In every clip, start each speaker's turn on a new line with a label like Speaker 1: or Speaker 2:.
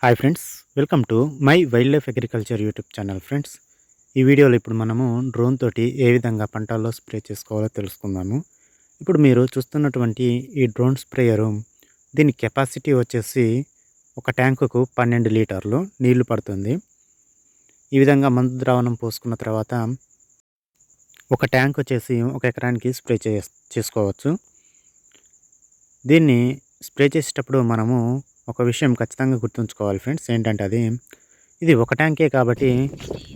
Speaker 1: Hi friends, welcome to my wild life agriculture YouTube channel. Friends, ఈ వీడియోలో ఇప్పుడు మనము డ్రోన్ తోటి ఏ విధంగా పంటల్లో స్ప్రే చేసుకోవాలో తెలుసుకుందాము. ఇప్పుడు మీరు చూస్తున్నటువంటి ఈ డ్రోన్ స్ప్రేయరు, దీని కెపాసిటీ వచ్చేసి ఒక ట్యాంకుకు 12 లీటర్లు నీళ్లు పడుతుంది. ఈ విధంగా మందు ద్రావణం పోసుకున్న తర్వాత ఒక ట్యాంక్ వచ్చేసి ఒక ఎకరానికి స్ప్రే చేసుకోవచ్చు. దీన్ని స్ప్రే చేసేటప్పుడు మనము ఒక విషయం ఖచ్చితంగా గుర్తుంచుకోవాలి ఫ్రెండ్స్. ఏంటంటే ఇది ఒక ట్యాంకే కాబట్టి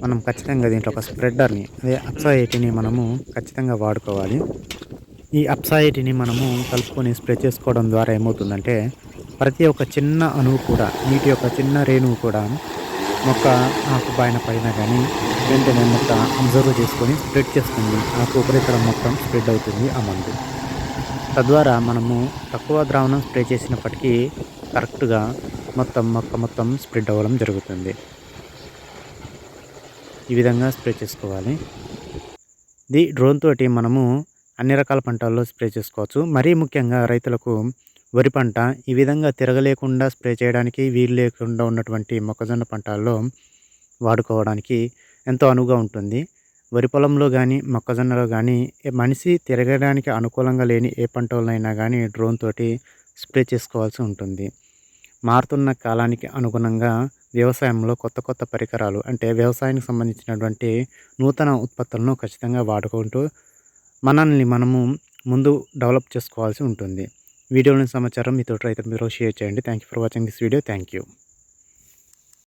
Speaker 1: మనం ఖచ్చితంగా దీంట్లో ఒక స్ప్రెడర్ని, అదే అప్సా 80ని మనము ఖచ్చితంగా వాడుకోవాలి. ఈ అప్సా 80ని మనము కలుపుకొని స్ప్రే చేసుకోవడం ద్వారా ఏమవుతుందంటే, ప్రతి ఒక్క చిన్న అణువు కూడా, నీటి యొక్క చిన్న రేణువు కూడా మొక్క ఆకు పైన కానీ వెంటనే మొక్క అబ్జర్వ్ చేసుకొని స్ప్రెడ్ చేస్తుంది. ఆకు ఉపరితలం మొత్తం స్ప్రెడ్ అవుతుంది ఆ మందు. తద్వారా మనము తక్కువ ద్రావణం స్ప్రే చేసినప్పటికీ కరెక్ట్గా మొక్క మొత్తం స్ప్రెడ్ అవ్వడం జరుగుతుంది. ఈ విధంగా స్ప్రే చేసుకోవాలి. డ్రోన్ తోటి మనము అన్ని రకాల పంటల్లో స్ప్రే చేసుకోవచ్చు. మరీ ముఖ్యంగా రైతులకు వరి పంట ఈ విధంగా తిరగలేకుండా స్ప్రే చేయడానికి వీలు లేకుండా ఉన్నటువంటి మొక్కజొన్న పంటల్లో వాడుకోవడానికి ఎంతో అనువుగా ఉంటుంది. వరి పొలంలో కానీ, మొక్కజొన్నలో కానీ మనిషి తిరగడానికి అనుకూలంగా లేని ఏ పంటలైనా కానీ డ్రోన్ తోటి స్ప్రే చేసుకోవాల్సి ఉంటుంది. మారుతున్న కాలానికి అనుగుణంగా వ్యవసాయంలో కొత్త పరికరాలు, అంటే వ్యవసాయానికి సంబంధించినటువంటి నూతన ఉత్పత్తులను ఖచ్చితంగా వాడుకుంటూ మనల్ని మనము ముందు డెవలప్ చేసుకోవాల్సి ఉంటుంది. వీడియోలోని సమాచారం మీతో రైతులు మీరు షేర్ చేయండి. Thank you for watching this video. Thank you.